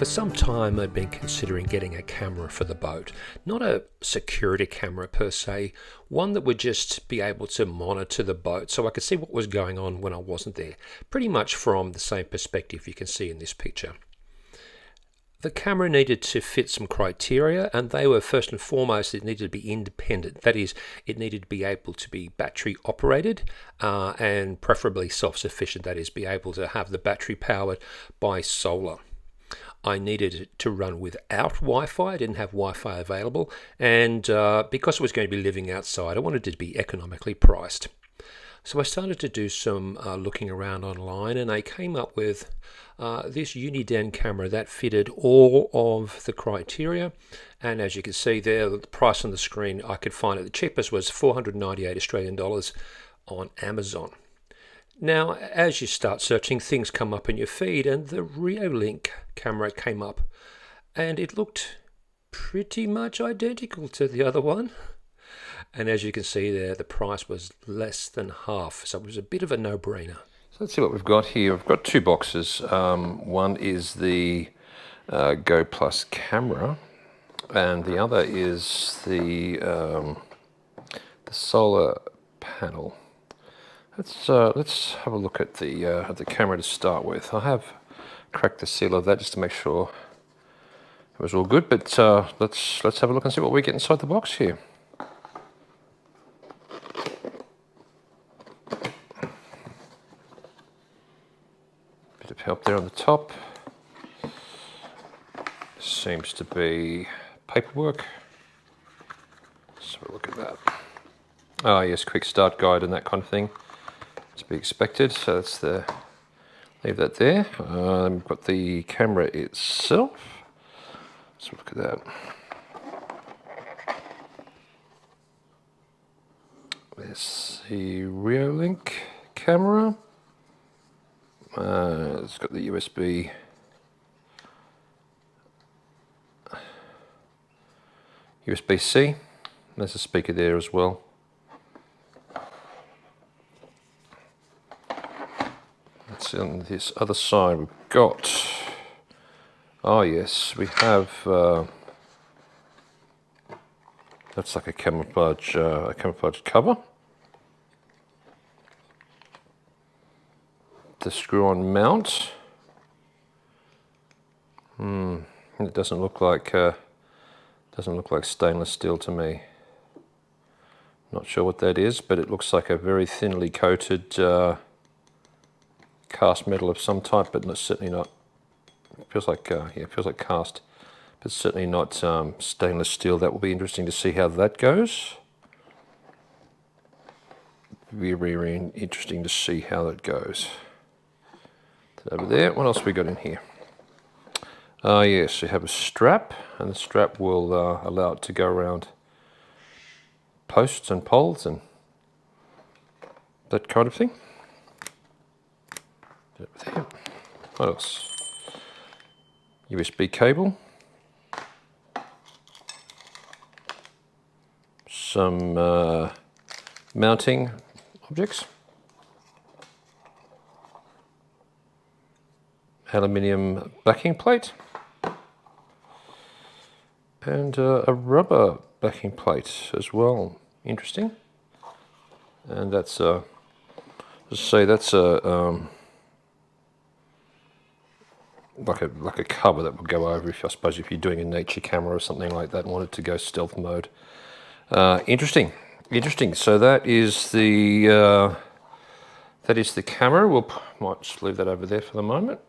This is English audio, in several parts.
For some time I'd been considering getting a camera for the boat. Not a security camera per se, one that would just be able to monitor the boat so I could see what was going on when I wasn't there. Pretty much from the same perspective you can see in this picture. The camera needed to fit some criteria, and they were first and foremost it needed to be independent. That is, it needed to be able to be battery operated and preferably self-sufficient. That is, be able to have the battery powered by solar. I needed it to run without Wi-Fi. I didn't have Wi-Fi available, and because I was going to be living outside, I wanted it to be economically priced. So I started to do some looking around online, and I came up with this Uniden camera that fitted all of the criteria. And as you can see there, the price on the screen, I could find it. The cheapest was 498 Australian dollars on Amazon. Now, as you start searching, things come up in your feed, and the Reolink camera came up, and it looked pretty much identical to the other one. And as you can see there, the price was less than half, so it was a bit of a no-brainer. So let's see what we've got here. We've got two boxes. One is the Go Plus camera, and the other is the solar panel. Let's have a look at the camera to start with. I have cracked the seal of that just to make sure it was all good. But let's have a look and see what we get inside the box here. Bit of help there on the top. Seems to be paperwork. Let's have a look at that. Ah, yes, quick start guide and that kind of thing. To be expected, so that's leave that there. We've got the camera itself. Let's look at that. There's the Reolink camera. It's got the USB-C. There's a speaker there as well. On this other side we've got, oh yes, we have, that's like a camouflage cover. The screw-on mount. It doesn't look like stainless steel to me. Not sure what that is, but it looks like a very thinly coated cast metal of some type, but certainly not. It feels like it feels like cast, but certainly not stainless steel. That will be interesting to see how that goes. Very interesting to see how that goes. Over there, what else have we got in here? Yes, we have a strap, and the strap will allow it to go around posts and poles and that kind of thing. There. What else? USB cable. Some mounting objects. Aluminium backing plate. And a rubber backing plate as well. Interesting. And that's let's say that's a like a cover that will go over if I suppose if you're doing a nature camera or something like that and wanted to go stealth mode. Interesting. So that is the camera. Might just leave that over there for the moment.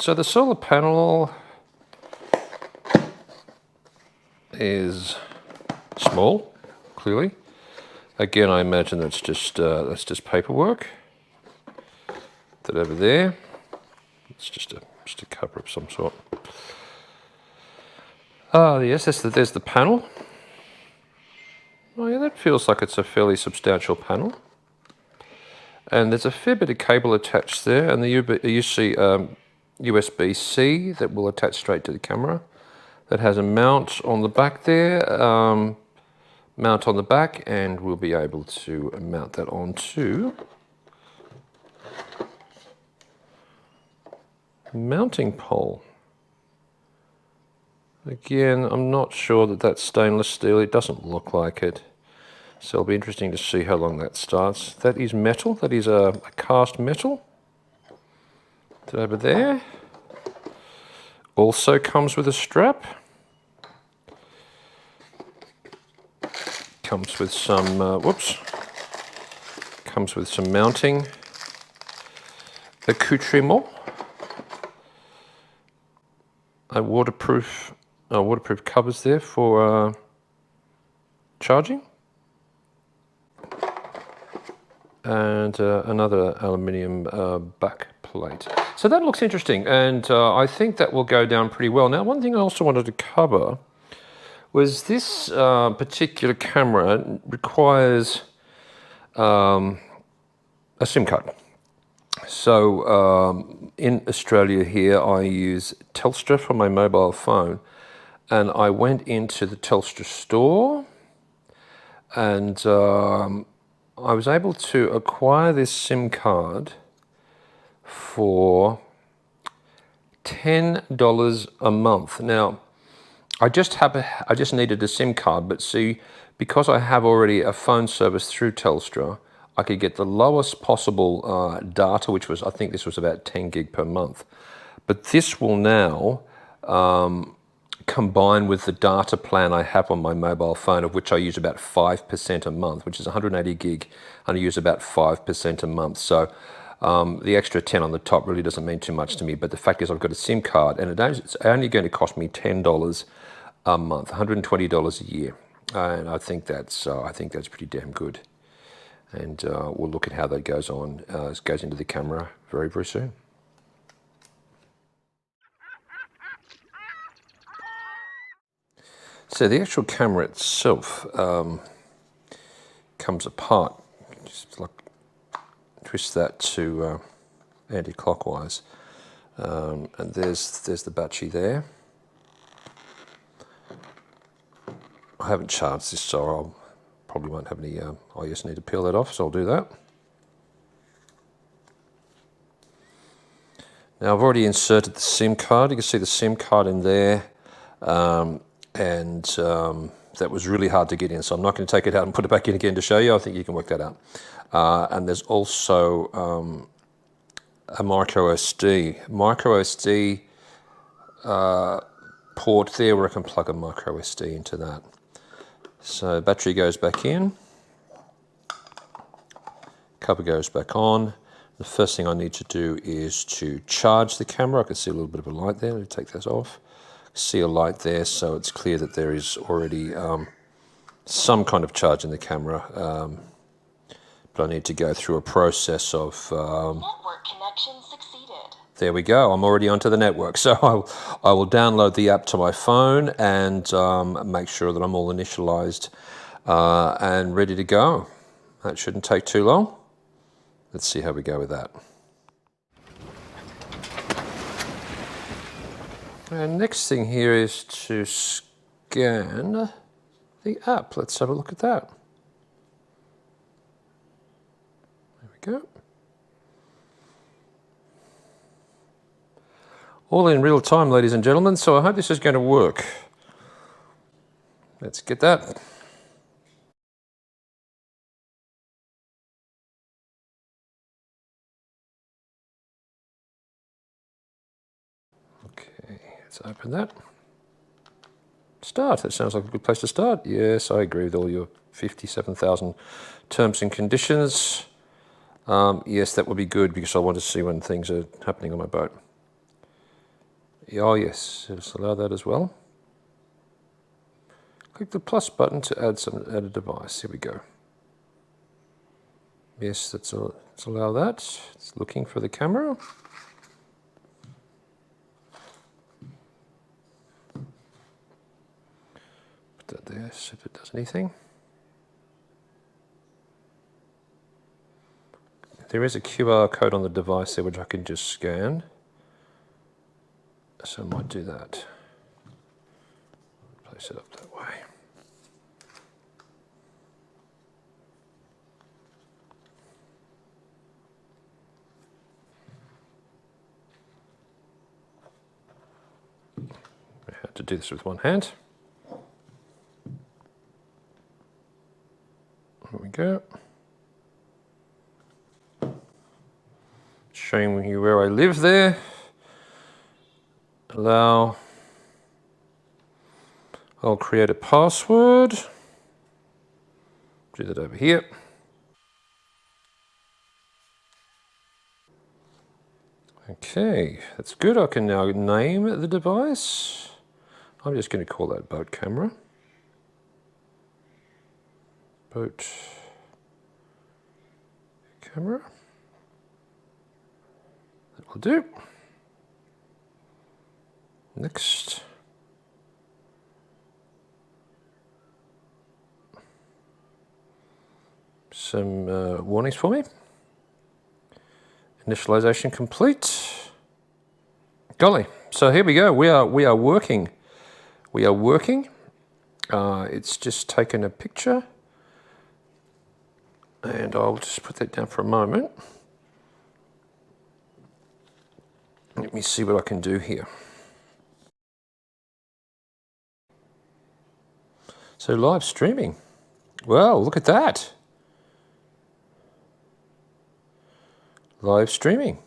So the solar panel is small, clearly. Again, I imagine that's just paperwork. That over there, it's just a cover of some sort. Yes, there's the panel. Oh yeah, that feels like it's a fairly substantial panel. and there's a fair bit of cable attached there, and you see USB-C that will attach straight to the camera. That has a mount on the back there, mount on the back, and we'll be able to mount that onto the mounting pole. Again, I'm not sure that that's stainless steel. It doesn't look like it. So it'll be interesting to see how long that starts. That is metal. That is a cast metal. It's over there. Also comes with a strap. Comes with some, comes with some mounting accoutrement. Waterproof covers there for charging. And another aluminium back plate. So that looks interesting, and I think that will go down pretty well. Now, one thing I also wanted to cover was this particular camera requires a SIM card. So in Australia here, I use Telstra for my mobile phone, and I went into the Telstra store, and I was able to acquire this SIM card for $10 a month. Now, I just needed a SIM card, but see, because I have already a phone service through Telstra, I could get the lowest possible data, which was, I think this was about 10 gig per month. But this will now combine with the data plan I have on my mobile phone, of which I use about 5% a month, which is 180 gig, and I use about 5% a month. So the extra 10 on the top really doesn't mean too much to me, but the fact is I've got a SIM card, and it's only going to cost me $10 a month, $120 a year, and I think that's pretty damn good. And we'll look at how that goes on. It goes into the camera very, very soon. So the actual camera itself comes apart. Just like twist that to anti-clockwise, and there's the battery there. I haven't charged this, so I probably won't have any. I just need to peel that off, so I'll do that. Now I've already inserted the SIM card. You can see the SIM card in there. And that was really hard to get in, so I'm not going to take it out and put it back in again to show you. I think you can work that out. And there's also a micro SD port there where I can plug a micro SD into that. So battery goes back in, cover goes back on. The first thing I need to do is to charge the camera. I can see a little bit of a light there. Let me take that off. See a light there, so it's clear that there is already some kind of charge in the camera, but I need to go through a process of network connection succeeded. There we go, I'm already onto the network, so I will download the app to my phone and make sure that I'm all initialized and ready to go. That shouldn't take too long. Let's see how we go with that. And next thing here is to scan the app. Let's have a look at that. There we go. All in real time, ladies and gentlemen, so I hope this is going to work. Let's get that. Okay, let's open that. Start. That sounds like a good place to start. Yes, I agree with all your 57,000 terms and conditions. Yes, that would be good because I want to see when things are happening on my boat. Oh yes, let's allow that as well. Click the plus button to add a device. Here we go. Yes, let's allow that. It's looking for the camera. Put that there, see if it does anything. There is a QR code on the device there which I can just scan. So I might do that. Place it up that way. I had to do this with one hand. There we go. Showing you where I live there. Allow. I'll create a password. Do that over here. Okay, that's good. I can now name the device. I'm just going to call that boat camera. Boat camera. That will do. Next. Some warnings for me. Initialization complete. Golly, so here we go. We are working. We are working. It's just taken a picture, and I'll just put that down for a moment. Let me see what I can do here. So live streaming. Wow, look at that. Live streaming.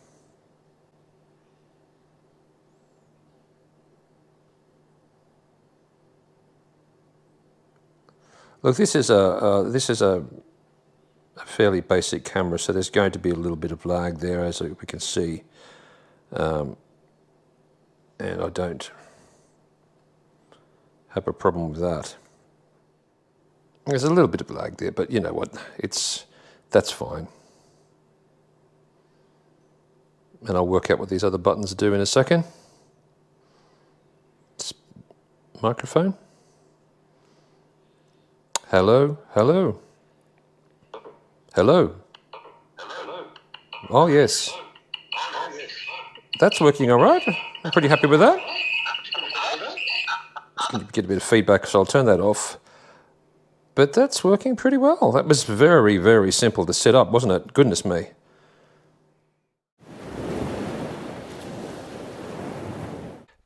Look, this is a fairly basic camera, so there's going to be a little bit of lag there, as we can see, and I don't have a problem with that. There's a little bit of lag there, but you know what? That's fine. And I'll work out what these other buttons do in a second. Microphone. Hello, hello. Hello. Hello. Oh yes. That's working all right. I'm pretty happy with that. Just going to get a bit of feedback, so I'll turn that off. But that's working pretty well. That was very, very simple to set up, wasn't it? Goodness me.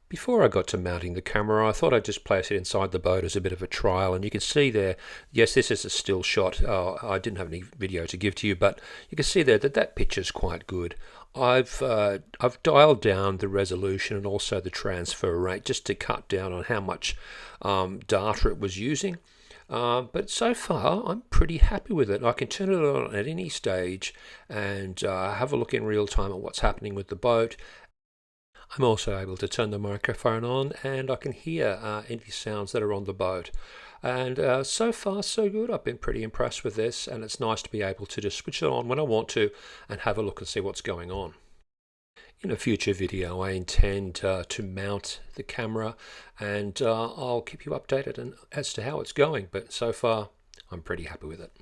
Before I got to mounting the camera, I thought I'd just place it inside the boat as a bit of a trial, and you can see there, yes, this is a still shot. I didn't have any video to give to you, but you can see there that picture's quite good. I've dialed down the resolution and also the transfer rate just to cut down on how much data it was using. But so far, I'm pretty happy with it. I can turn it on at any stage and have a look in real time at what's happening with the boat. I'm also able to turn the microphone on, and I can hear any sounds that are on the boat. And so far, so good. I've been pretty impressed with this, and it's nice to be able to just switch it on when I want to and have a look and see what's going on. In a future video, I intend to mount the camera, and I'll keep you updated as to how it's going. But so far, I'm pretty happy with it.